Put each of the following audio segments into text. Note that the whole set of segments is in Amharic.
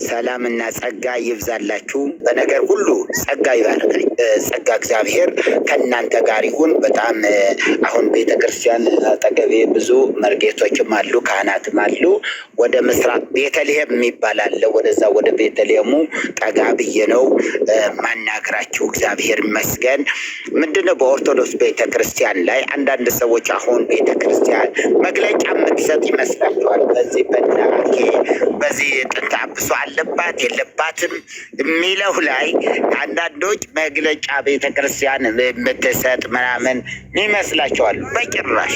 ሰላምና ጸጋ ይብዛላችሁ። በነገር ሁሉ ጸጋ ይባርካል። ጸጋ እግዚአብሔር ከእናንተ ጋር ይሁን። በጣም አሁን ቤተክርስቲያን አጠገቤ ብዙ መርጌቶችም አሉ፣ ካህናትም አሉ። ወደ ምስራቅ ቤተልሔም የሚባል አለ። ወደዛ ወደ ቤተልሔሙ ጠጋ ብዬ ነው ማናገራችሁ። እግዚአብሔር ይመስገን። ምንድነው በኦርቶዶክስ ቤተክርስቲያን ላይ አንዳንድ ሰዎች አሁን ቤተክርስቲያን መግለጫ የምትሰጥ ይመስላችኋል። በዚህ በናኬ በዚህ ጥንተ አብሶ አለባት የለባትም የሚለው ላይ አንዳንዶች መግለጫ ቤተክርስቲያን የምትሰጥ ምናምን ይመስላችኋል። በጭራሽ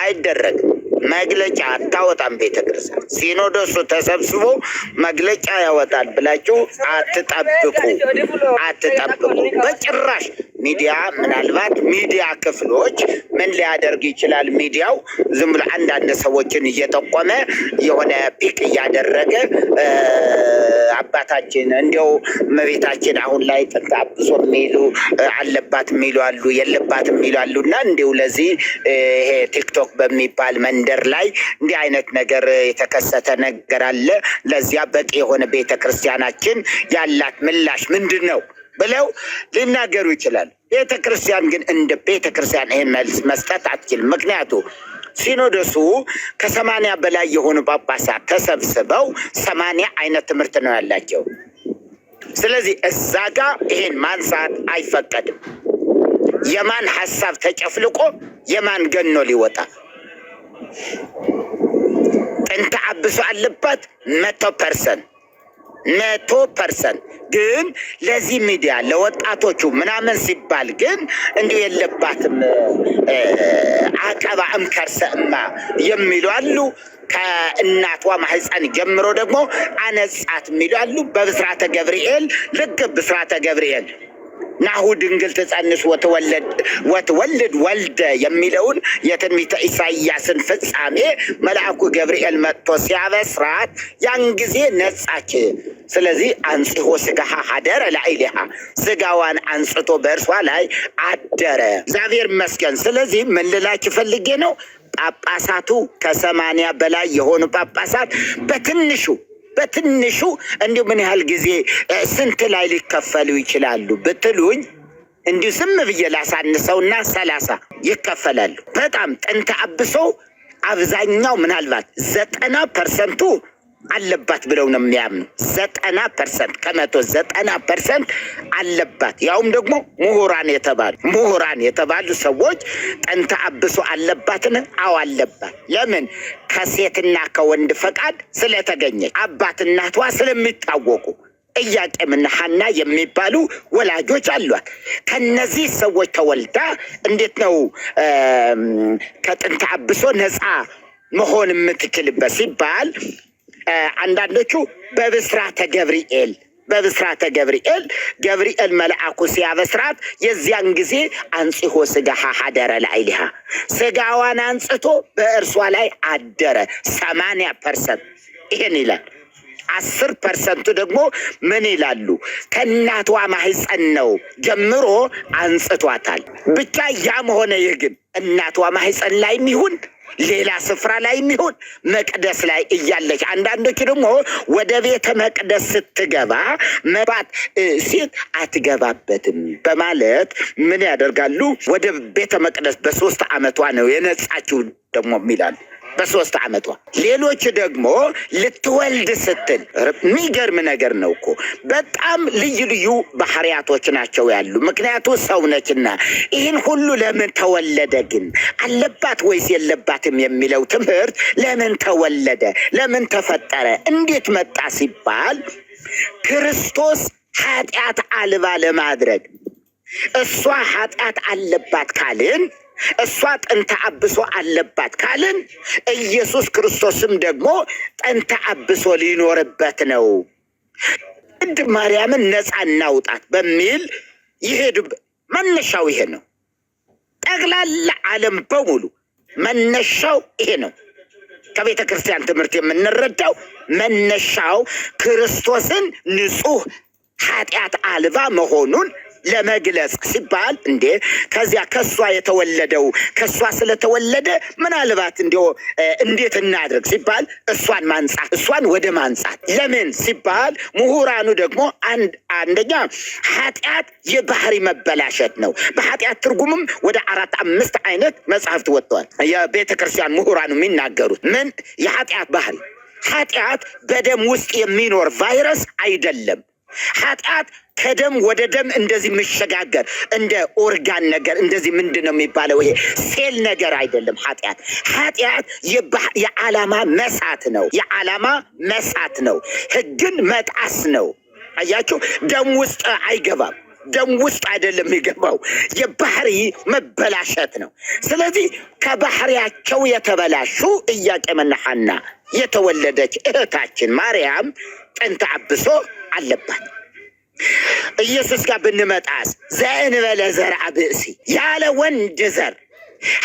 አይደረግም። መግለጫ አታወጣም ቤተክርስቲያን። ሲኖዶሱ ተሰብስቦ መግለጫ ያወጣል ብላችሁ አትጠብቁ በጭራሽ። ሚዲያ ምናልባት ሚዲያ ክፍሎች ምን ሊያደርግ ይችላል? ሚዲያው ዝም ብሎ አንዳንድ ሰዎችን እየጠቆመ የሆነ ፒክ እያደረገ አባታችን እንዲያው እመቤታችን አሁን ላይ ጥንተ አብሶ የሚሉ አለባት የሚሉ አሉ፣ የለባት የሚሉ አሉ። እና እንዲሁ ለዚህ ይሄ ቲክቶክ በሚባል መንደር ላይ እንዲህ አይነት ነገር የተከሰተ ነገር አለ። ለዚያ በቂ የሆነ ቤተክርስቲያናችን ያላት ምላሽ ምንድን ነው ብለው ሊናገሩ ይችላል። ቤተክርስቲያን ግን እንደ ቤተክርስቲያን ይሄን መልስ መስጠት አትችልም። ምክንያቱ ሲኖዶሱ ከ80 በላይ የሆኑ ጳጳሳት ተሰብስበው 80 አይነት ትምህርት ነው ያላቸው። ስለዚህ እዛ ጋር ይሄን ማንሳት አይፈቀድም። የማን ሀሳብ ተጨፍልቆ የማን ገኖ ሊወጣ ጥንተ አብሶ አለባት 100%። ግን ለዚህ ሚዲያ ለወጣቶቹ ምናምን ሲባል ግን እንዲሁ የለባትም አቀባ እምከርሰእማ የሚሉ አሉ። ከእናቷ ማህፀን ጀምሮ ደግሞ አነጻት የሚሉ አሉ። በብስራተ ገብርኤል ልክ ብስራተ ገብርኤል ናሁ ድንግል ትጸንስ ወትወልድ ወልደ የሚለውን የትንቢተ ኢሳይያስን ፍጻሜ መልአኩ ገብርኤል መጥቶ ሲያበስራት ያን ጊዜ ነጻች። ስለዚህ አንጽሖ ስጋሃ ሀደረ ላዕሌሃ ስጋዋን አንጽቶ በእርሷ ላይ አደረ። እግዚአብሔር ይመስገን። ስለዚህ ምን ልላችሁ ፈልጌ ነው፣ ጳጳሳቱ ከ80 በላይ የሆኑ ጳጳሳት በትንሹ እንዲሁ ምን ያህል ጊዜ ስንት ላይ ሊከፈሉ ይችላሉ ብትሉኝ እንዲሁ ዝም ብዬ ላሳንሰውና 30 ይከፈላሉ። በጣም ጥንተ አብሶ አብዛኛው ምናልባት 90% አለባት ብለው ነው የሚያምኑ። 90% ከመቶ 90% አለባት። ያውም ደግሞ ምሁራን የተባሉ ሰዎች ጥንተ አብሶ አለባትን? አዎ አለባት። ለምን? ከሴትና ከወንድ ፈቃድ ስለተገኘች፣ አባት እናቷ ስለሚታወቁ፣ ኢያቄምና ሐና የሚባሉ ወላጆች አሏት። ከነዚህ ሰዎች ተወልዳ እንዴት ነው ከጥንተ አብሶ ነፃ መሆን የምትችልበት ሲባል አንዳንዶቹ በብስራተ ገብርኤል መልአኩ ሲያበስራት የዚያን ጊዜ አንጽሖ ስጋሃ ሀደረ ላዕሌሃ ስጋዋን አንጽቶ በእርሷ ላይ አደረ። 80% ይሄን ይላል። 10% ደግሞ ምን ይላሉ? ከእናቷ ማህፀን ነው ጀምሮ አንጽቷታል። ብቻ ያም ሆነ ይህ ግን እናቷ ማህፀን ላይ ይሁን ሌላ ስፍራ ላይ የሚሆን መቅደስ ላይ እያለች፣ አንዳንዶች ደግሞ ወደ ቤተ መቅደስ ስትገባ መባት ሴት አትገባበትም በማለት ምን ያደርጋሉ? ወደ ቤተ መቅደስ በ3 ዓመቷ ነው የነጻችው ደግሞ የሚላሉ። በ3 ዓመቷ። ሌሎች ደግሞ ልትወልድ ስትል የሚገርም ነገር ነው እኮ በጣም ልዩ ባህሪያቶች ናቸው ያሉ። ምክንያቱ ሰው ነችና ይህን ሁሉ ለምን ተወለደ ግን አለባት ወይስ የለባትም የሚለው ትምህርት ለምን ተወለደ፣ ለምን ተፈጠረ፣ እንዴት መጣ ሲባል ክርስቶስ ኃጢአት አልባ ለማድረግ እሷ ኃጢአት አለባት ካልን፣ እሷ ጥንተ አብሶ አለባት ካልን፣ ኢየሱስ ክርስቶስም ደግሞ ጥንተ አብሶ ሊኖርበት ነው። እንድ ማርያምን ነፃ እናውጣት በሚል ይሄዱበት መነሻው ይሄ ነው። ጠቅላላ ዓለም በሙሉ መነሻው ይሄ ነው። ከቤተ ክርስቲያን ትምህርት የምንረዳው መነሻው ክርስቶስን ንጹሕ ኃጢአት አልባ መሆኑን ለመግለጽ ሲባል እንዴ ከዚያ ከሷ የተወለደው ከሷ ስለተወለደ ምናልባት እንዴት እናድርግ ሲባል እሷን ወደ ማንጻት ለምን ሲባል ምሁራኑ ደግሞ አንደኛ ኃጢአት የባህሪ መበላሸት ነው። በኃጢአት ትርጉምም ወደ 4-5 አይነት መጽሐፍት ወጥተዋል። የቤተ ክርስቲያን ምሁራኑ የሚናገሩት ምን የኃጢአት ባህሪ ኃጢአት በደም ውስጥ የሚኖር ቫይረስ አይደለም። ኃጢአት ከደም ወደ ደም እንደዚህ የሚሸጋገር እንደ ኦርጋን ነገር እንደዚህ ምንድን ነው የሚባለው ይሄ ሴል ነገር አይደለም። ኃጢአት የዓላማ መሳት ነው። የዓላማ መሳት ነው። ህግን መጣስ ነው። አያችሁ፣ ደም ውስጥ አይገባም። ደም ውስጥ አይደለም የሚገባው። የባህሪ መበላሸት ነው። ስለዚህ ከባህሪያቸው የተበላሹ ኢያቄምና ሐና የተወለደች እህታችን ማርያም ጥንተ አብሶ አለባት። ኢየሱስ ጋር ብንመጣስ ዘእንበለ ዘርአ ብእሲ ያለ ወንድ ዘር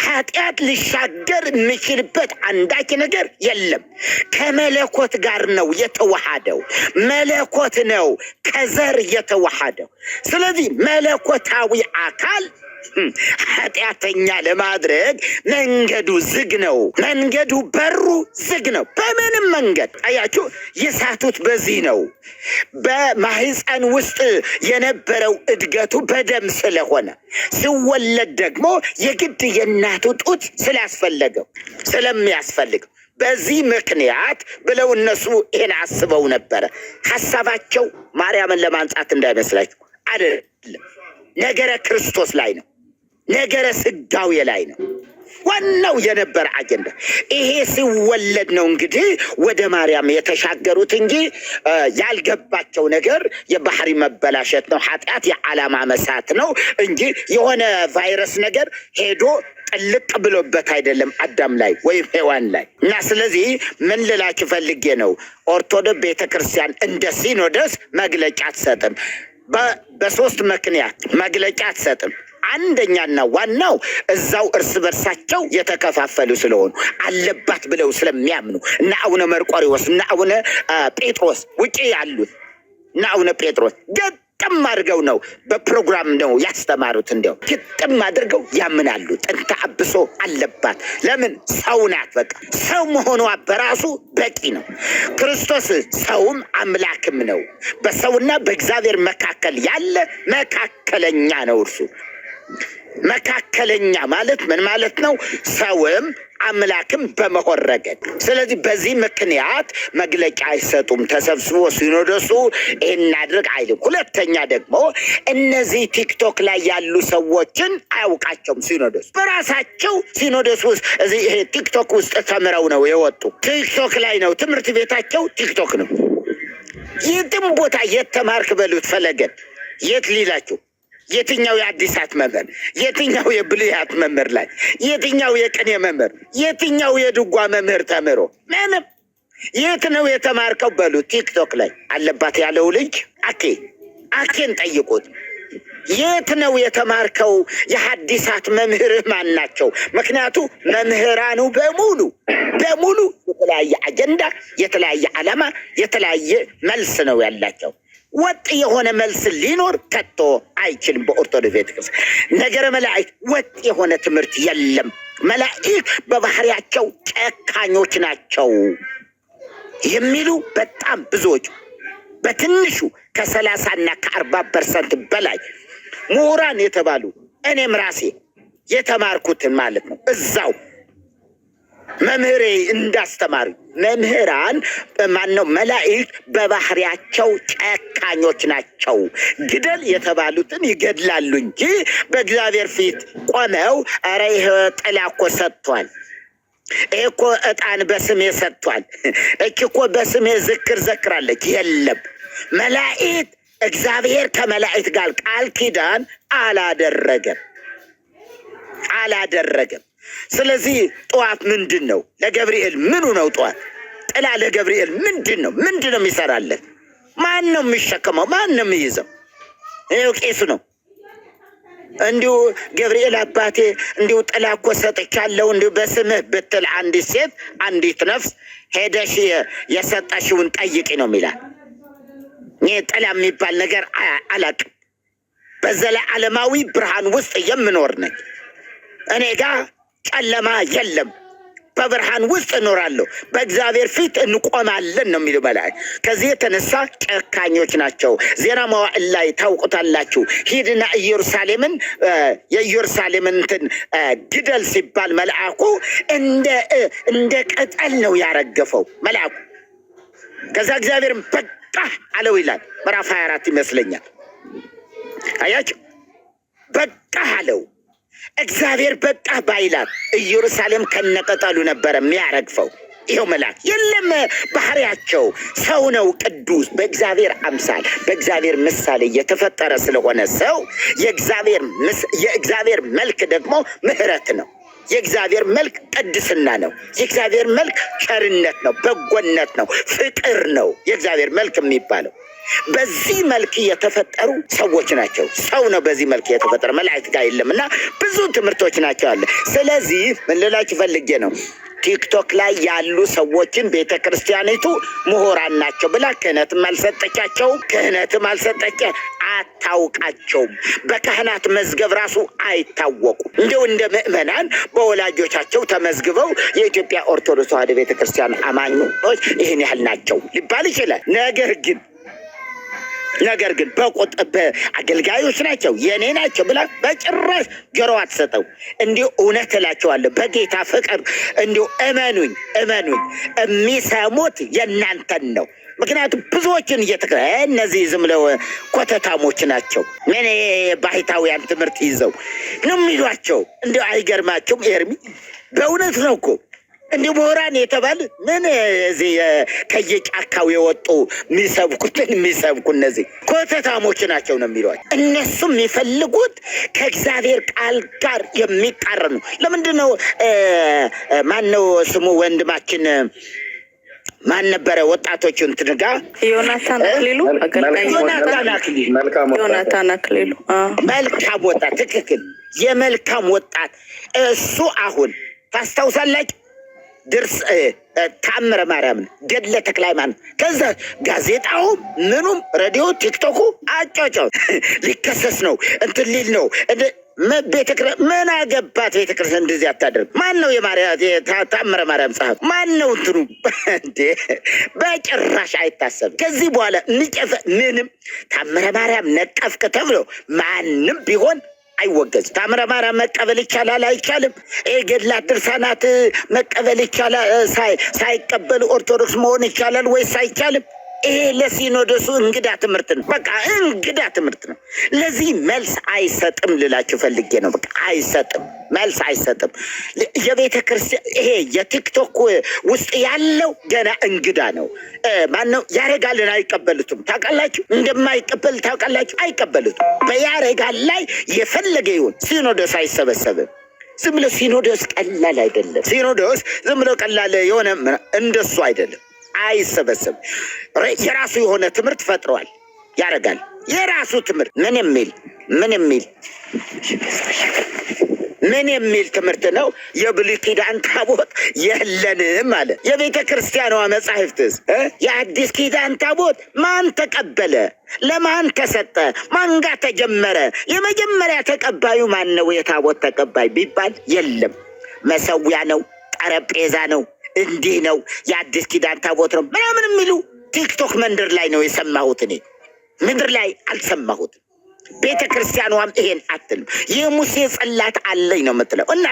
ኃጢአት ሊሻገር የሚችልበት አንዳች ነገር የለም። ከመለኮት ጋር ነው የተዋሃደው። መለኮት ነው ከዘር የተዋሃደው። ስለዚህ መለኮታዊ አካል ኃጢአተኛ ለማድረግ መንገዱ ዝግ ነው። መንገዱ በሩ ዝግ ነው። በምንም መንገድ አያችሁ፣ የሳቱት በዚህ ነው። በማህፀን ውስጥ የነበረው እድገቱ በደም ስለሆነ ሲወለድ ደግሞ የግድ የእናቱ ጡት ስለሚያስፈልገው በዚህ ምክንያት ብለው እነሱ ይሄን አስበው ነበረ። ሐሳባቸው ማርያምን ለማንጻት እንዳይመስላችሁ አይደለም። ነገረ ክርስቶስ ላይ ነው። ነገረ ስጋዌ ላይ ነው ዋናው የነበረ አጀንዳ። ይሄ ሲወለድ ነው እንግዲህ ወደ ማርያም የተሻገሩት እንጂ ያልገባቸው ነገር የባህሪ መበላሸት ነው። ኃጢአት የዓላማ መሳት ነው እንጂ የሆነ ቫይረስ ነገር ሄዶ ጥልቅ ብሎበት አይደለም አዳም ላይ ወይም ሔዋን ላይ። እና ስለዚህ ምን ልላችሁ ፈልጌ ነው፣ ኦርቶዶክስ ቤተክርስቲያን እንደ ሲኖዶስ መግለጫ አትሰጥም። በሶስት ምክንያት መግለጫ አትሰጥም። አንደኛና ዋናው እዛው እርስ በርሳቸው የተከፋፈሉ ስለሆኑ አለባት ብለው ስለሚያምኑ እና አቡነ መርቆሬዎስ እና አቡነ ጴጥሮስ ውጪ ያሉት እና አቡነ ጴጥሮስ ግጥም አድርገው ነው በፕሮግራም ነው ያስተማሩት። እንዲያው ግጥም አድርገው ያምናሉ። ጥንተ አብሶ አለባት። ለምን? ሰው ናት። በቃ ሰው መሆኗ በራሱ በቂ ነው። ክርስቶስ ሰውም አምላክም ነው። በሰውና በእግዚአብሔር መካከል ያለ መካከለኛ ነው እርሱ። መካከለኛ ማለት ምን ማለት ነው? ሰውም አምላክም በመሆን ረገድ። ስለዚህ በዚህ ምክንያት መግለጫ አይሰጡም። ተሰብስቦ ሲኖዶሱ ይህን እናድርግ አይልም። ሁለተኛ ደግሞ እነዚህ ቲክቶክ ላይ ያሉ ሰዎችን አያውቃቸውም ሲኖዶስ። በራሳቸው ሲኖዶስ ውስጥ እዚህ ይሄ ቲክቶክ ውስጥ ተምረው ነው የወጡ። ቲክቶክ ላይ ነው ትምህርት ቤታቸው፣ ቲክቶክ ነው። የትም ቦታ የተማርክ በሉት ፈለገን የት ሊላችሁ የትኛው የአዲሳት መምህር፣ የትኛው የብሉያት መምህር ላይ፣ የትኛው የቅኔ መምህር፣ የትኛው የድጓ መምህር ተምሮ ምንም የት ነው የተማርከው በሉ። ቲክቶክ ላይ አለባት ያለው ልጅ አኬን ጠይቁት። የት ነው የተማርከው? የሐዲሳት መምህርህ ማን ናቸው? ምክንያቱ መምህራኑ በሙሉ የተለያየ አጀንዳ፣ የተለያየ ዓላማ፣ የተለያየ መልስ ነው ያላቸው። ወጥ የሆነ መልስ ሊኖር ከቶ አይችልም። በኦርቶዶክስ ቤተክርስቲያን ነገረ መላእክት ወጥ የሆነ ትምህርት የለም። መላእክት በባህሪያቸው ጨካኞች ናቸው የሚሉ በጣም ብዙዎች፣ በትንሹ ከ30 እና ከ40% በላይ ምሁራን የተባሉ እኔም ራሴ የተማርኩትን ማለት ነው እዛው መምህሬ እንዳስተማሩ መምህራን ማነው መላእክት በባህሪያቸው ጨካኞች ናቸው። ግደል የተባሉትን ይገድላሉ እንጂ በእግዚአብሔር ፊት ቆመው ኧረ ይህ ጥላ እኮ ሰጥቷል፣ ይህ እኮ ዕጣን በስሜ ሰጥቷል፣ እቺ እኮ በስሜ ዝክር ዘክራለች የለም። መላእክት እግዚአብሔር ከመላእክት ጋር ቃል ኪዳን አላደረገም። ስለዚህ ጠዋት ምንድን ነው ለገብርኤል ምኑ ነው? ጠዋት ጥላ ለገብርኤል ምንድን ነው የሚሰራለት? ማን ነው የሚሸከመው? ማን ነው የሚይዘው? ይኸው ቄሱ ነው። እንዲሁ ገብርኤል አባቴ እንዲሁ ጥላ እኮ ሰጥቻለሁ እንዲሁ በስምህ ብትል አንዲት ሴት አንዲት ነፍስ ሄደሽ የሰጠሽውን ጠይቂ ነው የሚላል። ይህ ጥላ የሚባል ነገር አላውቅም። በዘላለማዊ ብርሃን ውስጥ የምኖር ነኝ። እኔ ጋር ጨለማ የለም። በብርሃን ውስጥ እኖራለሁ። በእግዚአብሔር ፊት እንቆማለን ነው የሚለው በላይ። ከዚህ የተነሳ ጨካኞች ናቸው። ዜና መዋዕል ላይ ታውቁታላችሁ። ሂድና ኢየሩሳሌምን የኢየሩሳሌምን እንትን ግደል ሲባል መልአኩ እንደ ቅጠል ነው ያረገፈው መልአኩ። ከዛ እግዚአብሔርም በቃ አለው ይላል ምዕራፍ 24 ይመስለኛል። አያችሁ በቃ አለው እግዚአብሔር በቃ ባይላት ኢየሩሳሌም ከነቀጠሉ ነበረ የሚያረግፈው። ይኸው መልአክ የለም። ባህሪያቸው ሰው ነው ቅዱስ፣ በእግዚአብሔር አምሳል በእግዚአብሔር ምሳሌ የተፈጠረ ስለሆነ ሰው የእግዚአብሔር መልክ ደግሞ ምሕረት ነው። የእግዚአብሔር መልክ ቅድስና ነው። የእግዚአብሔር መልክ ቸርነት ነው፣ በጎነት ነው፣ ፍቅር ነው። የእግዚአብሔር መልክ የሚባለው በዚህ መልክ የተፈጠሩ ሰዎች ናቸው። ሰው ነው በዚህ መልክ የተፈጠረ፣ መላእክት ጋር የለም። እና ብዙ ትምህርቶች ናቸው አለ። ስለዚህ ምን ልላችሁ ፈልጌ ነው፣ ቲክቶክ ላይ ያሉ ሰዎችን ቤተ ክርስቲያኒቱ ምሁራን ናቸው ብላ ክህነትም አልሰጠቻቸውም። ክህነትም አታውቃቸውም። በካህናት መዝገብ ራሱ አይታወቁም። እንደው እንደ ምእመናን በወላጆቻቸው ተመዝግበው የኢትዮጵያ ኦርቶዶክስ ተዋሕዶ ቤተ ክርስቲያን አማኞች ይህን ያህል ናቸው ሊባል ይችላል። ነገር ግን በአገልጋዮች ናቸው የኔ ናቸው ብላ በጭራሽ ጆሮ አትሰጠው። እንዲሁ እውነት እላቸዋለሁ በጌታ ፍቅር እንዲሁ እመኑኝ የሚሰሙት የእናንተን ነው። ምክንያቱም ብዙዎችን እነዚህ ዝም ብለው ኮተታሞች ናቸው። ምን ባህታውያን ትምህርት ይዘው ነው የሚሏቸው። እንዲሁ አይገርማቸውም? ኤርሚ በእውነት ነው እኮ እንዲሁ ምሁራን የተባለ ምን እዚህ ከየጫካው የወጡ የሚሰብኩ እነዚህ ኮተታሞች ናቸው ነው የሚሏቸው። እነሱ የሚፈልጉት ከእግዚአብሔር ቃል ጋር የሚቃረን ነው። ለምንድን ነው ማነው ስሙ ወንድማችን ማን ነበረ? ወጣቶቹ እንትን ጋር ዮናታን አክሊሉ መልካም ወጣት፣ ትክክል፣ የመልካም ወጣት እሱ። አሁን ታስታውሳላችሁ ተአምረ ማርያምን ገድለ ተክለ ሃይማኖት። ከዛ ጋዜጣው ምኑም ሬዲዮ ቲክቶኩ አጫጫው ሊከሰስ ነው እንትን ሊል ነው። ምን አገባት ቤተክርስቲያን እንደዚህ አታደርግ። ማን ነው ተአምረ ማርያም ጸሐፊ? ማን ነው እንትኑ? እንዴ በጭራሽ አይታሰብም። ከዚህ በኋላ ምንም ተአምረ ማርያም ነቀፍክ ተብሎ ማንም ቢሆን አይወገዝ። ተአምረ ማርያም መቀበል ይቻላል አይቻልም? ገድላት ድርሳናት መቀበል ይቻላል ሳይቀበሉ ኦርቶዶክስ መሆን ይቻላል ወይስ አይቻልም? ይሄ ለሲኖዶሱ እንግዳ ትምህርት ነው። በቃ እንግዳ ትምህርት ነው። ለዚህ መልስ አይሰጥም ልላችሁ ፈልጌ ነው። በቃ መልስ አይሰጥም። የቤተ ክርስቲያን ይሄ የቲክቶክ ውስጥ ያለው ገና እንግዳ ነው። ማነው ያሬጋልን አይቀበሉትም። ታውቃላችሁ? እንደማይቀበል ታውቃላችሁ? አይቀበሉትም። በያሬጋል ላይ የፈለገ ይሁን ሲኖዶስ አይሰበሰብም። ዝም ብሎ ሲኖዶስ ቀላል አይደለም። ሲኖዶስ ዝም ብሎ ቀላል የሆነ እንደሱ አይደለም። አይሰበሰብ። የራሱ የሆነ ትምህርት ፈጥሯል። ያረጋል የራሱ ትምህርት ምን የሚል ትምህርት ነው? የብሉይ ኪዳን ታቦት የለንም አለ። የቤተ ክርስቲያኗ መጻሕፍትስ የአዲስ ኪዳን ታቦት ማን ተቀበለ? ለማን ተሰጠ? ማን ጋር ተጀመረ? የመጀመሪያ ተቀባዩ ማን ነው? የታቦት ተቀባይ ቢባል የለም። መሰዊያ ነው፣ ጠረጴዛ ነው፣ እንዲህ ነው፣ የአዲስ ኪዳን ታቦት ነው ምናምን የሚሉ ቲክቶክ መንደር ላይ ነው የሰማሁት። እኔ ምድር ላይ አልሰማሁትም። ቤተ ክርስቲያኗም ይሄን አትልም። የሙሴ ጽላት አለኝ ነው የምትለው። እና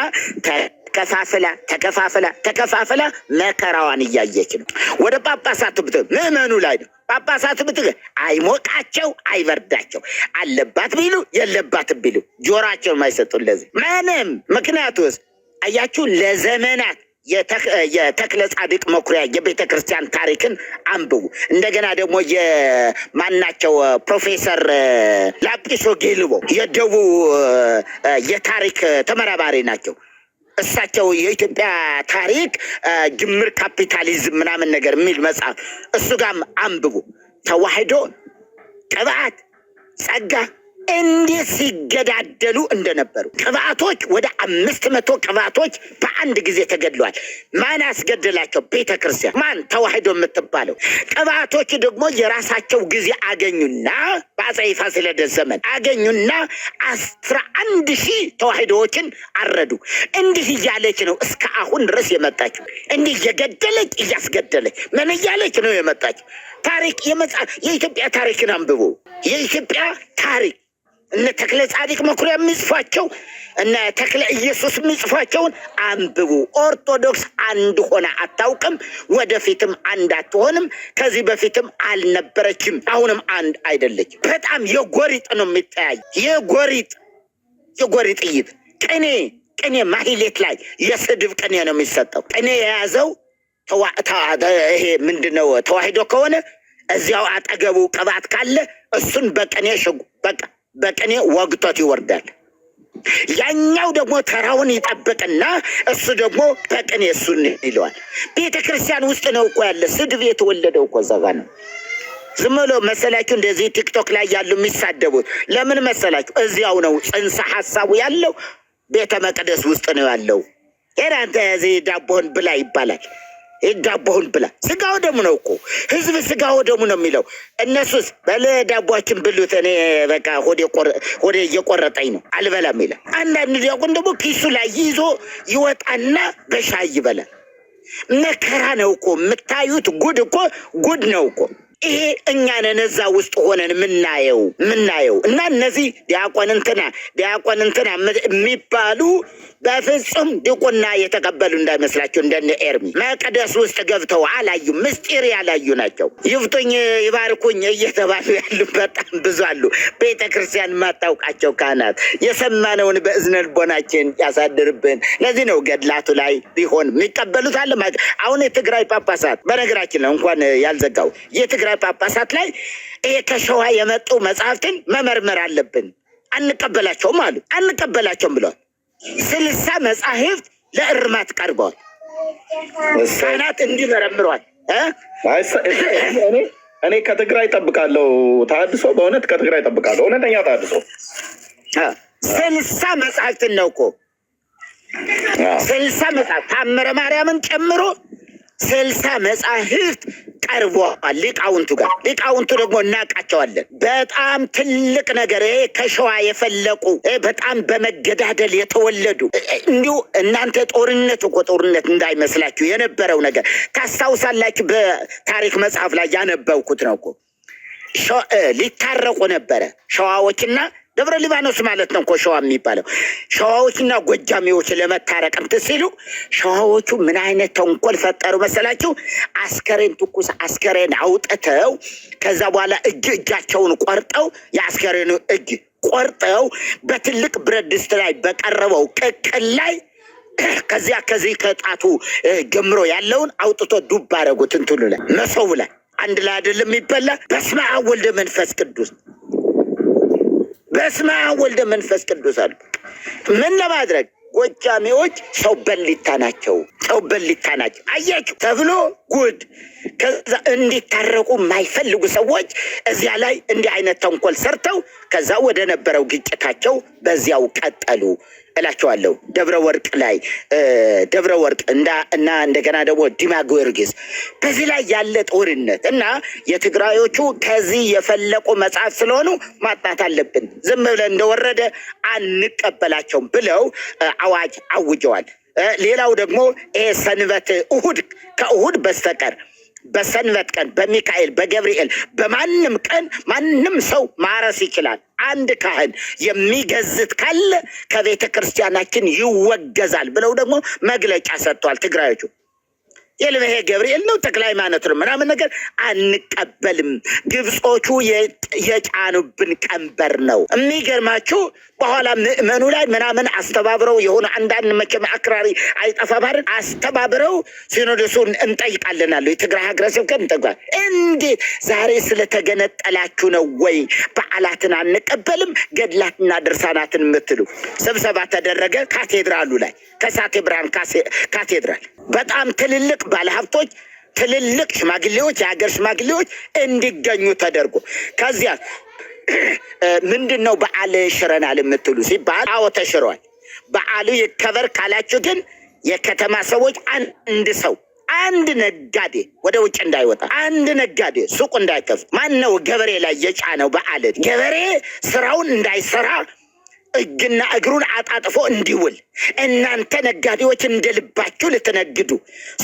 ተከፋፍላ መከራዋን እያየች ነው። ወደ ጳጳሳቱ ምዕመኑ ላይ ነው። ጳጳሳቱ አይሞቃቸው አይበርዳቸው፣ አለባት ቢሉ የለባትም ቢሉ ጆሯቸውን ማይሰጡ ለዚህ ምንም ምክንያቱስ አያችሁ ለዘመናት የተክለ ጻድቅ መኩሪያ የቤተ ክርስቲያን ታሪክን አንብቡ። እንደገና ደግሞ የማናቸው ፕሮፌሰር ላጲሶ ጌልቦ የደቡብ የታሪክ ተመራማሪ ናቸው። እሳቸው የኢትዮጵያ ታሪክ ጅምር ካፒታሊዝም ምናምን ነገር የሚል መጽሐፍ እሱ ጋም አንብቡ። ተዋህዶ ቅብዓት ጸጋ እንዴት ሲገዳደሉ እንደነበሩ ቅባቶች ወደ 500 ቅባቶች በአንድ ጊዜ ተገድለዋል። ማን አስገደላቸው? ቤተ ክርስቲያን። ማን? ተዋህዶ የምትባለው። ቅባቶች ደግሞ የራሳቸው ጊዜ አገኙና በአፄ ፋሲለደስ ዘመን አገኙና 11,000 ተዋህዶዎችን አረዱ። እንዲህ እያለች ነው እስከ አሁን ድረስ የመጣችው። እንዲህ እየገደለች እያስገደለች ምን እያለች ነው የመጣችው? ታሪክ የኢትዮጵያ ታሪክን አንብቡ። የኢትዮጵያ ታሪክ እነ ተክለ ጻድቅ መኩሪያ የሚጽፏቸው እነ ተክለ ኢየሱስ የሚጽፏቸውን አንብቡ። ኦርቶዶክስ አንድ ሆነ አታውቅም፣ ወደፊትም አንድ አትሆንም። ከዚህ በፊትም አልነበረችም፣ አሁንም አንድ አይደለችም። በጣም የጎሪጥ ነው የሚተያይ። የጎሪጥ ጥይት ቅኔ ማህሌት ላይ የስድብ ቅኔ ነው የሚሰጠው። ቅኔ የያዘው ይሄ ምንድነው? ተዋህዶ ከሆነ እዚያው አጠገቡ ቅባት ካለ እሱን በቅኔ ወግቶት ይወርዳል። ያኛው ደግሞ ተራውን ይጠብቅና እሱ ደግሞ በቅኔ እሱን ይለዋል። ቤተ ክርስቲያን ውስጥ ነው እኮ ያለ ስድብ የተወለደው እኮ ዘጋ ነው። ዝም ብሎ መሰላችሁ እንደዚህ ቲክቶክ ላይ ያሉ የሚሳደቡት ለምን መሰላችሁ? እዚያው ነው ጽንሰ ሀሳቡ ያለው፣ ቤተ መቅደስ ውስጥ ነው ያለው። አንተ እዚህ ዳቦህን ብላ ይባላል። ዳቦህን ብላ። ስጋው ደሙ ነው እኮ ህዝብ ስጋው ደሙ ነው የሚለው። እነሱስ በለ ዳቦችን ብሉት፣ እኔ በቃ ሆዴ እየቆረጠኝ ነው አልበላም ይላል። አንዳንድ ዲያቆን ደግሞ ኪሱ ላይ ይዞ ይወጣና በሻይ ይበላል። መከራ ነው እኮ የምታዩት። ጉድ ነው እኮ ይሄ። እኛ ነን እዛ ውስጥ ሆነን ምናየው እና እነዚህ ዲያቆን እንትና የሚባሉ በፍጹም ድቁና የተቀበሉ እንዳይመስላችሁ። እንደነ ኤርሚ መቅደስ ውስጥ ገብተው አላዩ፣ ምስጢር ያላዩ ናቸው። ይፍቱኝ ይባርኩኝ እየተባሉ ያሉ በጣም ብዙ አሉ። ቤተ ክርስቲያን ማታውቃቸው ካህናት። የሰማነውን በእዝነ ልቦናችን ያሳድርብን። ለዚህ ነው ገድላቱ ላይ ቢሆን የሚቀበሉት አለ። አሁን የትግራይ ጳጳሳት በነገራችን ነው እንኳን ያልዘጋው የትግራይ ጳጳሳት ላይ ይሄ ከሸዋ የመጡ መጽሐፍትን መመርመር አለብን፣ አንቀበላቸውም አሉ። አንቀበላቸውም ብለዋል። 60 መጻሕፍት ለእርማት ቀርበዋል። ካህናት እንዲመረምሯል። እኔ ከትግራይ ጠብቃለሁ ተሐድሶ፣ በእውነት ከትግራይ ጠብቃለሁ እውነተኛ ተሐድሶ። 60 መጻሕፍትን ነው እኮ 60 መጽሐፍት ታምረ ማርያምን ጨምሮ 60 መጻሕፍት ቀርቧል ሊቃውንቱ ጋር። ሊቃውንቱ ደግሞ እናውቃቸዋለን። በጣም ትልቅ ነገር ከሸዋ የፈለቁ በጣም በመገዳደል የተወለዱ እንዲሁ እናንተ ጦርነት እንዳይመስላችሁ የነበረው ነገር ታስታውሳላችሁ። በታሪክ መጽሐፍ ላይ ያነበብኩት ነው እኮ ሊታረቁ ነበረ ሸዋዎችና ደብረ ሊባኖስ ማለት ነው እኮ ሸዋ የሚባለው። ሸዋዎችና ጎጃሜዎች ለመታረቅ እንትን ሲሉ ሸዋዎቹ ምን አይነት ተንኮል ፈጠሩ መሰላችሁ? ትኩስ አስከሬን አውጥተው ከዛ በኋላ እጃቸውን ቆርጠው የአስከሬኑ እጅ ቆርጠው በትልቅ ብረት ድስት ላይ በቀረበው ቅቅል ላይ ከዚህ ከጣቱ ጀምሮ ያለውን አውጥቶ ዱብ አደረጉት። እንትኑ ላይ መሶቡ ላይ አንድ ላይ አይደለም የሚበላ። በስመ አብ ወልደ መንፈስ ቅዱስ በስመ አብ ወልደ መንፈስ ቅዱስ አሉ። ምን ለማድረግ? ጎጃሜዎች ሰው በሊታ ናቸው። አያችሁ ተብሎ ጉድ። ከዛ እንዲታረቁ የማይፈልጉ ሰዎች እዚያ ላይ እንዲህ አይነት ተንኮል ሰርተው ከዛ ወደ ነበረው ግጭታቸው በዚያው ቀጠሉ እላቸዋለሁ። ደብረ ወርቅ እና እንደገና ደግሞ ዲማ ጊዮርጊስ በዚህ ላይ ያለ ጦርነት እና የትግራዮቹ ከዚህ የፈለቁ መጽሐፍ ስለሆኑ ማጥናት አለብን፣ ዝም ብለን እንደወረደ አንቀበላቸውም ብለው አዋጅ አውጀዋል። ሌላው ደግሞ ይሄ ሰንበት ከእሁድ በስተቀር በሰንበት ቀን በሚካኤል በገብርኤል በማንም ቀን ማንም ሰው ማረስ ይችላል። አንድ ካህን የሚገዝት ካለ ከቤተ ክርስቲያናችን ይወገዛል ብለው ደግሞ መግለጫ ሰጥቷል ትግራዮቹ። የልብሄ ገብርኤል ነው ተክለ ሃይማኖት ነው ምናምን ነገር አንቀበልም። ግብጾቹ የጫኑብን ቀንበር ነው። የሚገርማችሁ በኋላ ምእመኑ ላይ ምናምን አስተባብረው የሆነ አንዳንድ መቼም አክራሪ አይጠፋባርን አስተባብረው ሲኖዶሱን እንጠይቃለን አሉ። የትግራይ ሀገረ ስብከት እንጠይቃለን። እንዴት ዛሬ ስለተገነጠላችሁ ነው ወይ በዓላትን አንቀበልም ገድላትና ድርሳናትን የምትሉ? ስብሰባ ተደረገ ካቴድራሉ ላይ ከሳቴ ብርሃን ካቴድራል በጣም ትልልቅ ባለሀብቶች፣ ትልልቅ ሽማግሌዎች፣ የሀገር ሽማግሌዎች እንዲገኙ ተደርጎ ከዚያ ምንድን ነው በዓል ሽረናል የምትሉ ሲባል፣ አዎ ተሽሯል። በዓሉ ይከበር ካላችሁ ግን የከተማ ሰዎች አንድ ነጋዴ ወደ ውጭ እንዳይወጣ፣ አንድ ነጋዴ ሱቅ እንዳይከፍት። ማን ነው ገበሬ ላይ የጫነው በዓል? ገበሬ ስራውን እንዳይሰራ እግና እግሩን አጣጥፎ እንዲውል። እናንተ ነጋዴዎች እንደልባችሁ ልትነግዱ፣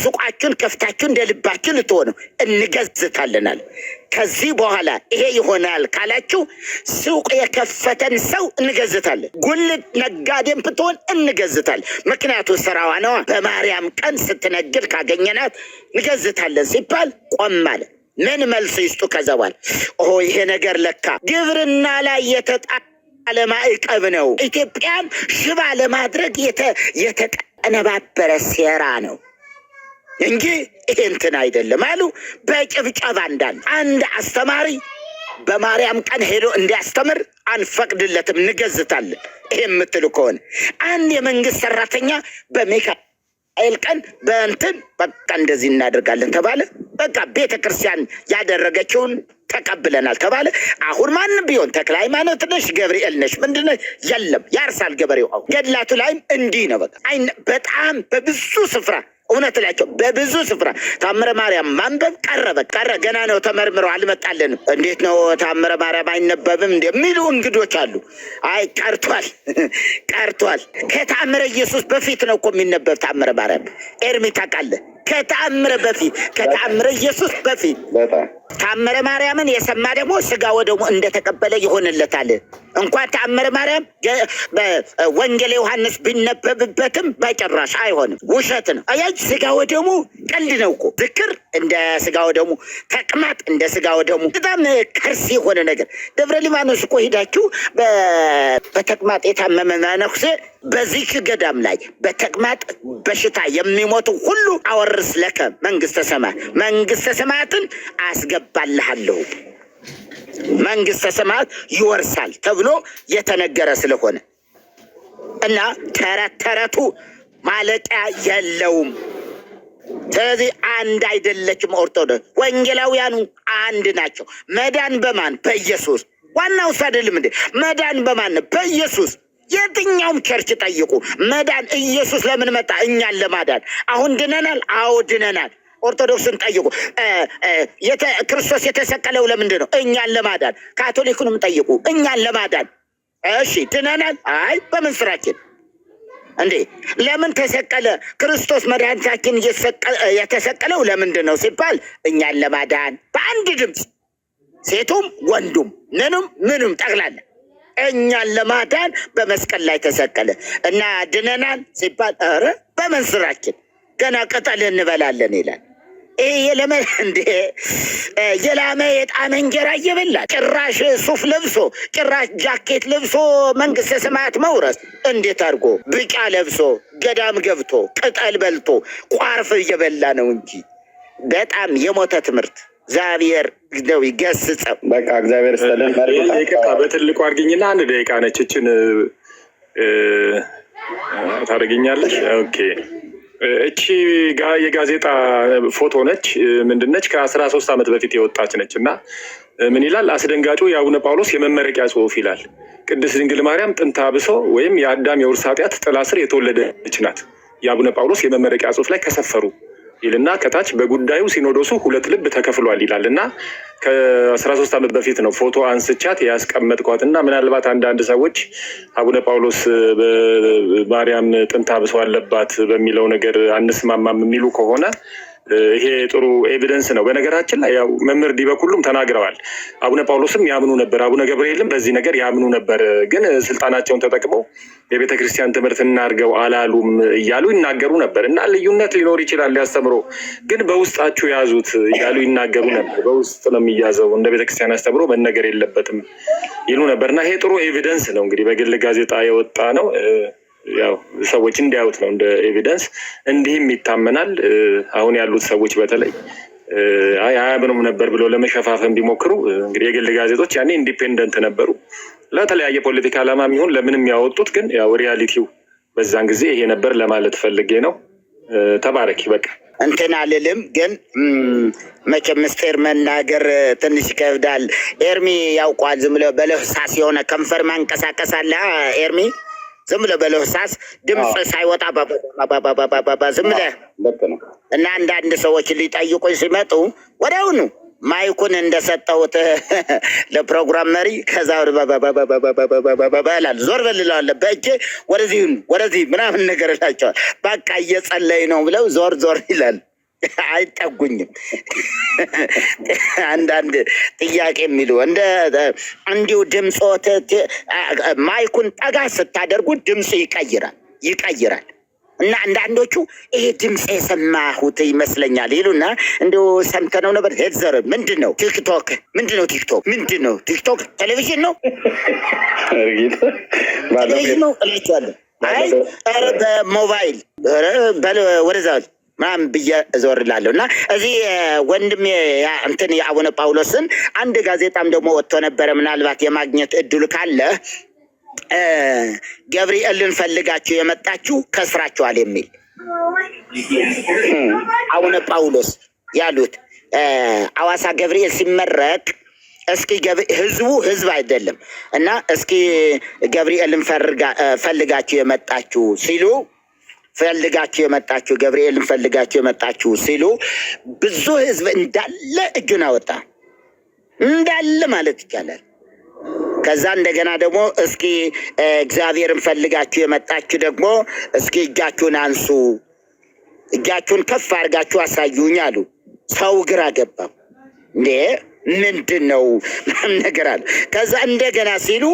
ሱቃችሁን ከፍታችሁ እንደልባችሁ ልትሆኑ እንገዝታለናል። ከዚህ በኋላ ይሄ ይሆናል ካላችሁ ሱቅ የከፈተን ሰው እንገዝታለን። ጉልት ነጋዴም ብትሆን እንገዝታለን። ምክንያቱ ስራዋ ነዋ። በማርያም ቀን ስትነግድ ካገኘናት እንገዝታለን ሲባል ቆም አለ። ምን መልስ ይስጡ? ከዛ በኋላ ይሄ ነገር ለካ ግብርና ላይ ማዕቀብ ነው፣ ኢትዮጵያን ሽባ ለማድረግ የተቀነባበረ ሴራ ነው እንጂ ይሄ እንትን አይደለም አሉ። በጭብጨባ አንድ አስተማሪ በማርያም ቀን ሄዶ እንዲያስተምር አንፈቅድለትም፣ እንገዝታለን። ይሄ የምትሉ ከሆነ አንድ የመንግስት ሰራተኛ በሚካኤል ቀን በቃ እንደዚህ እናደርጋለን ተባለ። በቃ ቤተ ክርስቲያን ያደረገችውን ተቀብለናል ተባለ። አሁን ማንም ቢሆን ተክለ ሃይማኖት ነሽ፣ ገብርኤል ነሽ፣ ምንድነው የለም፣ ያርሳል ገበሬው። ገድላቱ ላይም እንዲህ ነው። በቃ በጣም በብዙ ስፍራ እውነት ላቸው በብዙ ስፍራ ታምረ ማርያም ማንበብ ቀረ። ገና ነው ተመርምረው አልመጣልንም። እንዴት ነው ታምረ ማርያም አይነበብም እንደሚሉ እንግዶች አሉ። አይ ቀርቷል። ከታምረ ኢየሱስ በፊት ነው እኮ የሚነበብ ታምረ ማርያም። ኤርሚ ታውቃለህ? ከተአምረ ኢየሱስ በፊት ታምረ ማርያምን የሰማ ደግሞ ስጋ ወደሙ እንደተቀበለ ይሆንለታል። እንኳን ታምረ ማርያም ወንጌል ዮሐንስ ቢነበብበትም በጭራሽ አይሆንም፣ ውሸት ነው። አያጅ ስጋ ወደሙ ቀልድ ነው እኮ። ዝክር እንደ ስጋ ወደሙ፣ ተቅማጥ እንደ ስጋ ወደሙ፣ በጣም ከርስ የሆነ ነገር። ደብረ ሊባኖስ እኮ ሄዳችሁ በተቅማጥ የታመመ መነኩሴ በዚህ ገዳም ላይ በተቅማጥ በሽታ የሚሞቱ ሁሉ አወርስ ለከ መንግስተ ሰማያትን አስገባልሃለሁ፣ መንግስተ ሰማያት ይወርሳል ተብሎ የተነገረ ስለሆነ እና ተረቱ ማለቂያ የለውም። ስለዚህ አንድ አይደለችም ኦርቶዶክስ። ወንጌላውያኑ አንድ ናቸው። መዳን በማን? በኢየሱስ። ዋናው አይደለም እንዴ? መዳን በማን? በኢየሱስ። የትኛውም ቸርች ጠይቁ። መዳን ኢየሱስ ለምን መጣ? እኛን ለማዳን። አሁን ድነናል? አዎ ድነናል። ኦርቶዶክስን ጠይቁ። ክርስቶስ የተሰቀለው ለምንድን ነው? እኛን ለማዳን። ካቶሊኩንም ጠይቁ። እኛን ለማዳን። እሺ ድነናል? አይ በምን ስራችን እንዴ? ለምን ተሰቀለ? ክርስቶስ መድኃኒታችን የተሰቀለው ለምንድን ነው ሲባል እኛን ለማዳን። በአንድ ድምፅ ሴቱም ወንዱም ምንም ጠቅላላ እኛን ለማዳን በመስቀል ላይ ተሰቀለ እና ድነናል ሲባል ኧረ በምን ስራችን ገና ቅጠል እንበላለን ይላል። የላመ የጣመ እንጀራ እየበላ ጭራሽ ሱፍ ለብሶ ጭራሽ ጃኬት ለብሶ መንግስተ ሰማያት መውረስ እንዴት አድርጎ? ብጫ ለብሶ ገዳም ገብቶ ቅጠል በልቶ ቋርፍ እየበላ ነው እንጂ በጣም የሞተ ትምህርት። እግዚአብሔር ነው ይገስጸው። በቃ እግዚአብሔር ይስጥልን። በትልቁ አድርጊኝና አንድ ደቂቃ ነች። እችን ታደርጊኛለሽ? ኦኬ። እቺ የጋዜጣ ፎቶ ነች። ምንድነች? ከ13 ዓመት በፊት የወጣች ነች እና ምን ይላል? አስደንጋጩ የአቡነ ጳውሎስ የመመረቂያ ጽሑፍ ይላል። ቅድስት ድንግል ማርያም ጥንተ አብሶ ወይም የአዳም የውርስ ኃጢአት ጥላ ስር የተወለደች ናት። የአቡነ ጳውሎስ የመመረቂያ ጽሑፍ ላይ ከሰፈሩ ይልና ከታች በጉዳዩ ሲኖዶሱ 2 ልብ ተከፍሏል ይላል እና ከ13 ዓመት በፊት ነው ፎቶ አንስቻት ያስቀመጥኳት እና ምናልባት አንዳንድ ሰዎች አቡነ ጳውሎስ በማርያም ጥንተ አብሶ አለባት በሚለው ነገር አንስማማም የሚሉ ከሆነ ይሄ ጥሩ ኤቪደንስ ነው። በነገራችን ላይ ያው መምህር ዲበኩሉም ተናግረዋል። አቡነ ጳውሎስም ያምኑ ነበር፣ አቡነ ገብርኤልም በዚህ ነገር ያምኑ ነበር። ግን ስልጣናቸውን ተጠቅመው የቤተ ክርስቲያን ትምህርት እናድርገው አላሉም እያሉ ይናገሩ ነበር እና ልዩነት ሊኖር ይችላል ያስተምሮ፣ ግን በውስጣችሁ ያዙት እያሉ ይናገሩ ነበር። በውስጥ ነው የሚያዘው፣ እንደ ቤተ ክርስቲያን አስተምሮ መነገር የለበትም ይሉ ነበር እና ይሄ ጥሩ ኤቪደንስ ነው። እንግዲህ በግል ጋዜጣ የወጣ ነው። ያው ሰዎች እንዲያዩት ነው እንደ ኤቪደንስ። እንዲህም ይታመናል። አሁን ያሉት ሰዎች በተለይ አያምኑም ነበር ብለው ለመሸፋፈን ቢሞክሩ እንግዲህ የግል ጋዜጦች ያኔ ኢንዲፔንደንት ነበሩ። ለተለያየ ፖለቲካ ዓላማ የሚሆን ለምንም ያወጡት፣ ግን ያው ሪያሊቲው በዛን ጊዜ ይሄ ነበር ለማለት ፈልጌ ነው። ተባረኪ በቃ እንትን አልልም፣ ግን መቼም ምስጢር መናገር ትንሽ ይከብዳል። ኤርሚ ያውቋል። ዝም ብሎ በለህሳስ የሆነ ከንፈር ማንቀሳቀስ አለ። ኤርሚ ዝም ብሎ በለህሳስ ድምፅ ሳይወጣ ዝም ብለህ እና አንዳንድ ሰዎች ሊጠይቁኝ ሲመጡ ወዲያውኑ ማይኩን እንደሰጠሁት ለፕሮግራም መሪ ከዛ እላለሁ፣ ዞር በል እለዋለሁ በእጄ ወደዚህ ምናምን ነገር እላቸዋል። በቃ እየጸለይ ነው ብለው ዞር ዞር ይላል። አይጠጉኝም። አንዳንድ ጥያቄ የሚሉ እንዲሁ ድምፆት ማይኩን ጠጋ ስታደርጉት ድምፅ ይቀይራል። እና አንዳንዶቹ ይሄ ድምፅ የሰማሁት ይመስለኛል ይሉና እንዲሁ ሰምተነው ነበር። ሄድዘር ምንድን ነው ቲክቶክ? ቲክቶክ ቴሌቪዥን ነው እላቸዋለሁ። አይ ኧረ በሞባይል ወደዛ ምናምን ብዬ ዞር እላለሁ። እና እዚህ ወንድም እንትን የአቡነ ጳውሎስን አንድ ጋዜጣም ደግሞ ወጥቶ ነበረ። ምናልባት የማግኘት እድሉ ካለ ገብርኤልን ፈልጋችሁ የመጣችሁ ከስራችኋል የሚል አቡነ ጳውሎስ ያሉት አዋሳ ገብርኤል ሲመረቅ እስኪ ህዝብ አይደለም እና እስኪ ገብርኤልን ፈልጋችሁ የመጣችሁ ሲሉ ገብርኤልን ፈልጋችሁ የመጣችሁ ሲሉ ብዙ ህዝብ እንዳለ እጁን አወጣ፣ እንዳለ ማለት ይቻላል። ከዛ እንደገና ደግሞ እስኪ እግዚአብሔርን ፈልጋችሁ የመጣችሁ ደግሞ እስኪ እጃችሁን አንሱ፣ እጃችሁን ከፍ አድርጋችሁ አሳዩኝ አሉ። ሰው ግራ ገባው። እንዴ ምንድን ነው ነገር አለ። ከዛ እንደገና ሲሉ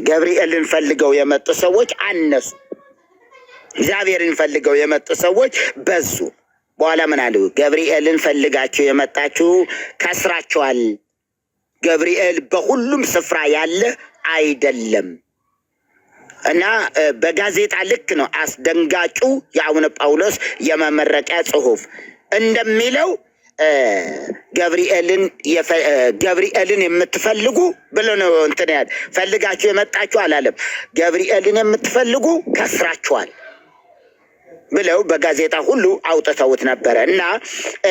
ገብርኤልን ፈልገው የመጡ ሰዎች አነሱ፣ እግዚአብሔርን ፈልገው የመጡ ሰዎች በዙ። በኋላ ምን አሉ? ገብርኤልን ፈልጋችሁ የመጣችሁ ከስራችኋል። ገብርኤል በሁሉም ስፍራ ያለ አይደለም። እና በጋዜጣ ልክ ነው አስደንጋጩ የአቡነ ጳውሎስ የመመረቂያ ጽሑፍ እንደሚለው ገብርኤልን የምትፈልጉ ብሎ ነው እንትን ያለ ፈልጋችሁ የመጣችሁ አላለም። ገብርኤልን የምትፈልጉ ከስራችኋል ብለው በጋዜጣ ሁሉ አውጥተውት ነበረ። እና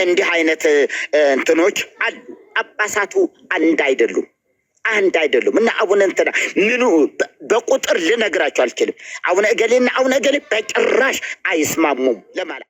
እንዲህ አይነት እንትኖች ጳጳሳቱ አንድ አይደሉም እና አቡነ እንትና ምኑ በቁጥር ልነግራቸው አልችልም። አቡነ እገሌና አቡነ እገሌ በጭራሽ አይስማሙም ለማለት